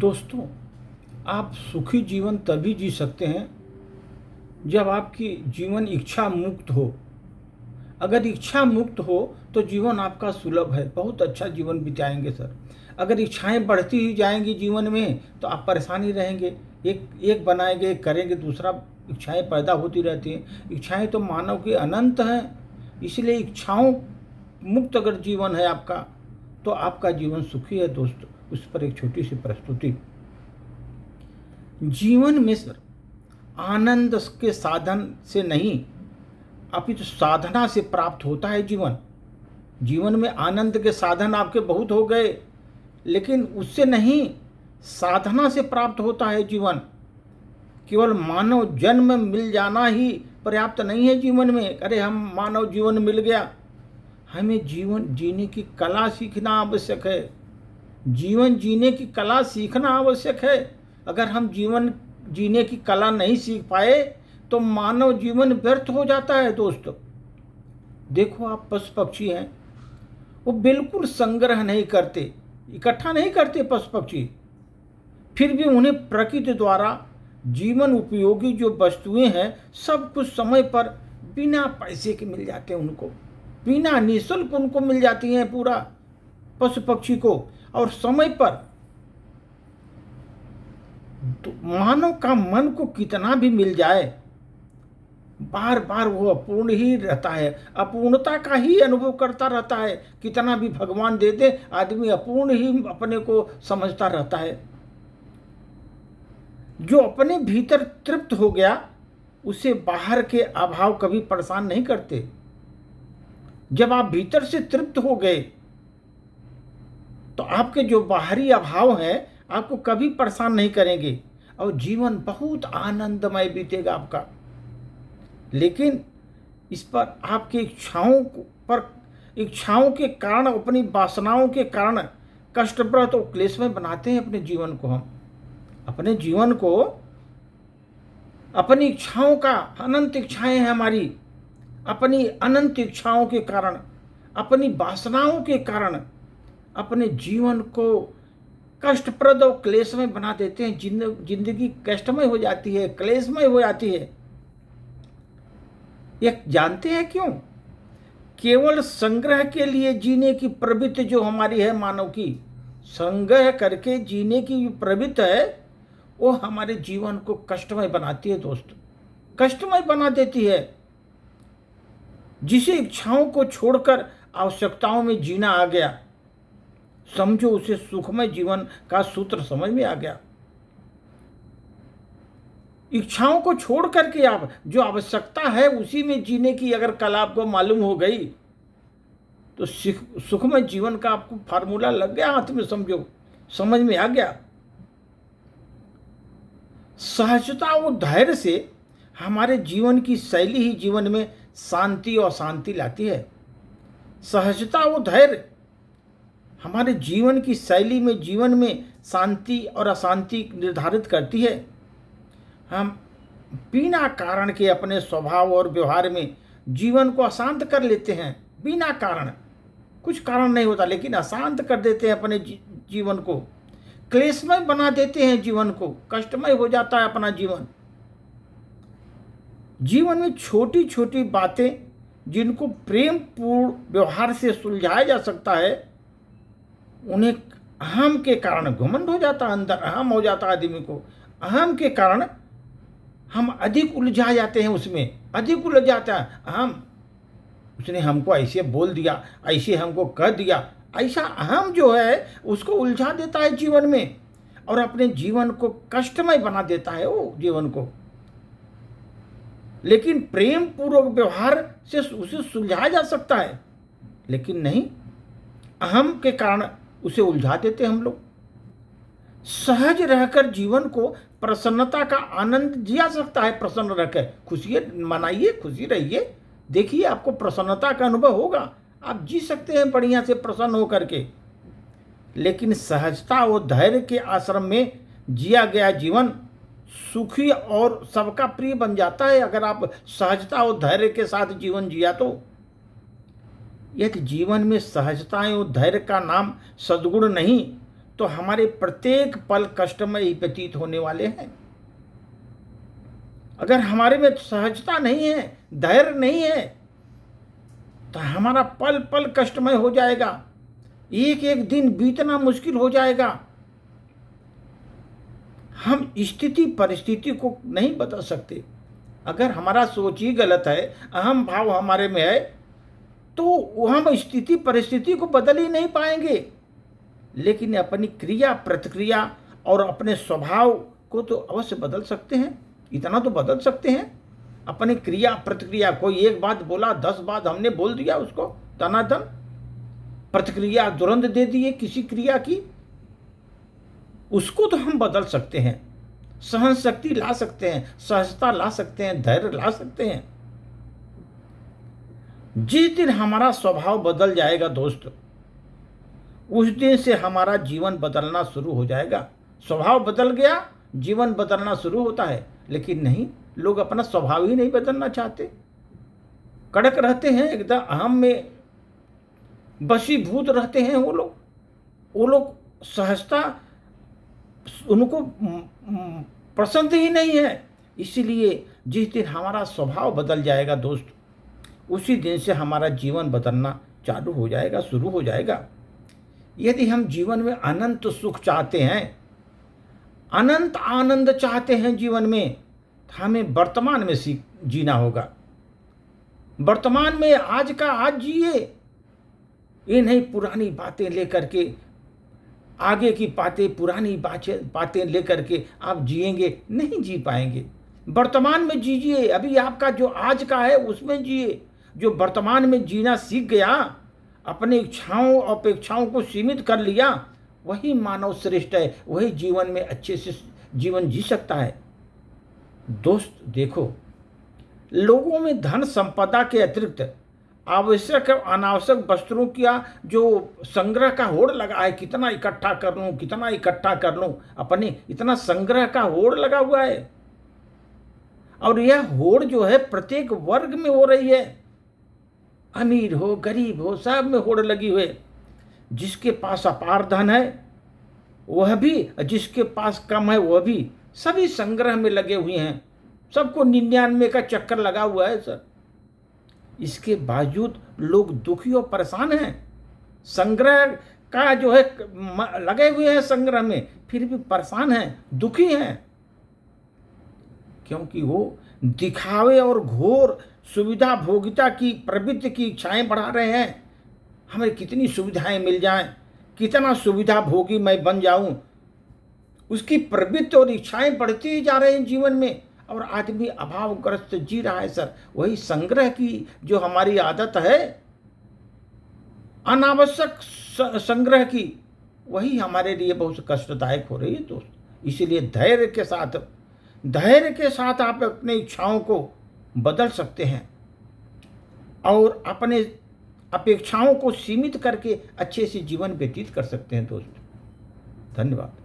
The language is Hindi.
दोस्तों, आप सुखी जीवन तभी जी सकते हैं जब आपकी जीवन इच्छा मुक्त हो। अगर इच्छा मुक्त हो तो जीवन आपका सुलभ है, बहुत अच्छा जीवन बिताएंगे सर। अगर इच्छाएं बढ़ती ही जाएंगी जीवन में तो आप परेशान ही रहेंगे। एक एक बनाएंगे, एक करेंगे, दूसरा इच्छाएं पैदा होती रहती हैं। इच्छाएं तो मानव की अनंत हैं, इसलिए इच्छाओं मुक्त अगर जीवन है आपका तो आपका जीवन सुखी है। दोस्तों, उस पर एक छोटी सी प्रस्तुति। जीवन में सर आनंद के साधन से नहीं अपितु साधना से प्राप्त होता है जीवन। जीवन में आनंद के साधन आपके बहुत हो गए, लेकिन उससे नहीं, साधना से प्राप्त होता है जीवन। केवल मानव जन्म मिल जाना ही पर्याप्त नहीं है जीवन में। अरे हम मानव जीवन मिल गया, हमें जीवन जीने की कला सीखना आवश्यक है। जीवन जीने की कला सीखना आवश्यक है। अगर हम जीवन जीने की कला नहीं सीख पाए तो मानव जीवन व्यर्थ हो जाता है। दोस्तों देखो, आप पशु पक्षी हैं, वो बिल्कुल संग्रह नहीं करते, इकट्ठा नहीं करते पशु पक्षी, फिर भी उन्हें प्रकृति द्वारा जीवन उपयोगी जो वस्तुएं हैं सब कुछ समय पर बिना पैसे के मिल जाते हैं। उनको बिना निःशुल्क उनको मिल जाती हैं पूरा पशु पक्षी को, और समय पर। तो मानव का मन को कितना भी मिल जाए, बार बार वो अपूर्ण ही रहता है, अपूर्णता का ही अनुभव करता रहता है। कितना भी भगवान दे दे, आदमी अपूर्ण ही अपने को समझता रहता है। जो अपने भीतर तृप्त हो गया उसे बाहर के अभाव कभी परेशान नहीं करते। जब आप भीतर से तृप्त हो गए तो आपके जो बाहरी अभाव हैं आपको कभी परेशान नहीं करेंगे और जीवन बहुत आनंदमय बीतेगा आपका। लेकिन इस पर आपकी इच्छाओं के कारण, अपनी वासनाओं के कारण कष्टप्रद और क्लेशमय बनाते हैं अपने जीवन को। हम अपने जीवन को, अपनी इच्छाओं का, अनंत इच्छाएं हैं हमारी, अपनी अनंत इच्छाओं के कारण, अपनी वासनाओं के कारण अपने जीवन को कष्टप्रद और क्लेशमय बना देते हैं। जिंदगी कष्टमय हो जाती है, क्लेशमय हो जाती है। ये जानते हैं क्यों? केवल संग्रह के लिए जीने की प्रवृत्ति जो हमारी है, मानव की संग्रह करके जीने की प्रवृत्ति है, वो हमारे जीवन को कष्टमय बनाती है। दोस्तों, कष्टमय बना देती है। जिसे इच्छाओं को छोड़कर आवश्यकताओं में जीना आ गया, समझो उसे सुखमय जीवन का सूत्र समझ में आ गया। इच्छाओं को छोड़ करके आप जो आवश्यकता है उसी में जीने की अगर कला आपको मालूम हो गई तो सुखमय जीवन का आपको फार्मूला लग गया हाथ में, समझो, समझ में आ गया। सहजता और धैर्य से हमारे जीवन की शैली ही जीवन में शांति और शांति लाती है। सहजता और धैर्य हमारे जीवन की शैली में, जीवन में शांति और अशांति निर्धारित करती है। हम बिना कारण के अपने स्वभाव और व्यवहार में जीवन को अशांत कर लेते हैं। बिना कारण, कुछ कारण नहीं होता लेकिन अशांत कर देते हैं अपने जीवन को, क्लेशमय बना देते हैं जीवन को, कष्टमय हो जाता है अपना जीवन। जीवन में छोटी छोटी बातें जिनको प्रेम पूर्ण व्यवहार से सुलझाया जा सकता है, उन्हें अहम के कारण घमंड हो जाता है, अंदर अहम हो जाता है आदमी को। अहम के कारण हम अधिक उलझा जाते हैं, उसमें अधिक उलझ जाता है अहम। उसने हमको ऐसे बोल दिया, ऐसे हमको कह दिया, ऐसा अहम जो है उसको उलझा देता है जीवन में और अपने जीवन को कष्टमय बना देता है वो जीवन को। लेकिन प्रेम पूर्वक व्यवहार से उसे सुलझाया जा सकता है, लेकिन नहीं, अहम के कारण उसे उलझा देते हम लोग। सहज रहकर जीवन को प्रसन्नता का आनंद जिया सकता है। प्रसन्न रहकर खुशी मनाइए, खुशी रहिए, देखिए आपको प्रसन्नता का अनुभव होगा, आप जी सकते हैं बढ़िया से प्रसन्न होकर के। लेकिन सहजता और धैर्य के आश्रम में जिया गया जीवन सुखी और सबका प्रिय बन जाता है। अगर आप सहजता और धैर्य के साथ जीवन जिया तो। यदि जीवन में सहजता और धैर्य का नाम सद्गुण नहीं तो हमारे प्रत्येक पल कष्टमय ही व्यतीत होने वाले हैं। अगर हमारे में सहजता नहीं है, धैर्य नहीं है, तो हमारा पल पल कष्टमय हो जाएगा, एक एक दिन बीतना मुश्किल हो जाएगा। हम स्थिति परिस्थिति को नहीं बदल सकते। अगर हमारा सोच ही गलत है, अहम भाव हमारे में है, तो हम स्थिति परिस्थिति को बदल ही नहीं पाएंगे। लेकिन अपनी क्रिया प्रतिक्रिया और अपने स्वभाव को तो अवश्य बदल सकते हैं। इतना तो बदल सकते हैं, अपनी क्रिया प्रतिक्रिया। कोई एक बात बोला, 10 बात हमने बोल दिया उसको दनादन, प्रतिक्रिया तुरंत दे दिए किसी क्रिया की, उसको तो हम बदल सकते हैं। सहन शक्ति ला सकते हैं, सहजता ला सकते हैं, धैर्य ला सकते हैं। जिस दिन हमारा स्वभाव बदल जाएगा दोस्त, उस दिन से हमारा जीवन बदलना शुरू हो जाएगा। स्वभाव बदल गया, जीवन बदलना शुरू होता है। लेकिन नहीं, लोग अपना स्वभाव ही नहीं बदलना चाहते, कड़क रहते हैं, एकदम अहम में बसीभूत रहते हैं। वो लोग सहजता उनको पसंद ही नहीं है। इसीलिए जिस दिन हमारा स्वभाव बदल जाएगा दोस्त, उसी दिन से हमारा जीवन बदलना चालू हो जाएगा, शुरू हो जाएगा। यदि हम जीवन में अनंत सुख चाहते हैं, अनंत आनंद चाहते हैं जीवन में, तो हमें वर्तमान में जीना होगा। वर्तमान में आज का आज जिए, ये नहीं पुरानी बातें लेकर के, आगे की बातें, पुरानी बातें लेकर के आप जिएंगे, नहीं जी पाएंगे। वर्तमान में जीजिए, अभी आपका जो आज का है उसमें जिए। जो वर्तमान में जीना सीख गया, अपने इच्छाओं अपेक्षाओं को सीमित कर लिया, वही मानव श्रेष्ठ है, वही जीवन में अच्छे से जीवन जी सकता है। दोस्त देखो, लोगों में धन संपदा के अतिरिक्त आवश्यक और अनावश्यक वस्त्रों का जो संग्रह का होड़ लगा है, कितना इकट्ठा कर लूं, कितना इकट्ठा कर लूं, अपने इतना संग्रह का होड़ लगा हुआ है। और यह होड़ जो है प्रत्येक वर्ग में हो रही है, अमीर हो गरीब हो, सब में होड़ लगी हुई है। जिसके पास अपार धन है वह भी, जिसके पास कम है वह भी, सभी संग्रह में लगे हुए हैं। सबको 99 का चक्कर लगा हुआ है सर। इसके बावजूद लोग दुखी और परेशान हैं। संग्रह का जो है लगे हुए हैं संग्रह में, फिर भी परेशान हैं, दुखी हैं, क्योंकि वो दिखावे और घोर सुविधा भोगिता की प्रवृत्ति की इच्छाएं बढ़ा रहे हैं। हमें कितनी सुविधाएं मिल जाएं, कितना सुविधा भोगी मैं बन जाऊं, उसकी प्रवृत्ति और इच्छाएं बढ़ती ही जा रही हैं जीवन में, और आदमी अभावग्रस्त जी रहा है सर। वही संग्रह की जो हमारी आदत है, अनावश्यक संग्रह की, वही हमारे लिए बहुत कष्टदायक हो रही है दोस्त। इसीलिए धैर्य के साथ आप अपनी इच्छाओं को बदल सकते हैं और अपने अपेक्षाओं को सीमित करके अच्छे से जीवन व्यतीत कर सकते हैं दोस्त। धन्यवाद।